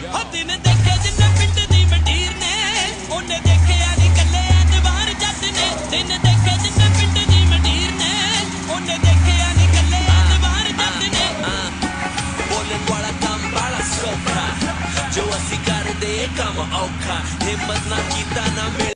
ਹੋ ਦਿਨ ਦੇਖੇ ਜਿੰਨੇ ਪਿੰਡ ਦੀ ਮੰਡੀਰ ਨੇ ਉਹਨੇ ਦੇਖਿਆ ਨਹੀਂ ਕੱਲੇ ਐਤਵਾਰ ਜੱਟ ਨੇ ਦਿਨ ਦੇਖੇ ਜਿੰਨੇ ਪਿੰਡ ਦੀ ਮੰਡੀਰ ਨੇ ਉਹਨੇ ਦੇਖਿਆ ਨਹੀਂ ਕੱਲੇ ਐਤਵਾਰ ਜੱਟ ਨੇ ਬੋਲਣ ਵਾਲਾ ਕੰਮ ਵਾਲਾ ਸੌਖਾ ਜੋ ਅਸੀਂ ਕਰਦੇ ਕੰਮ ਔਖਾ ਹਿੰਮਤ ਨਾ ਕੀਤਾ ਨਾ ਮਿਲ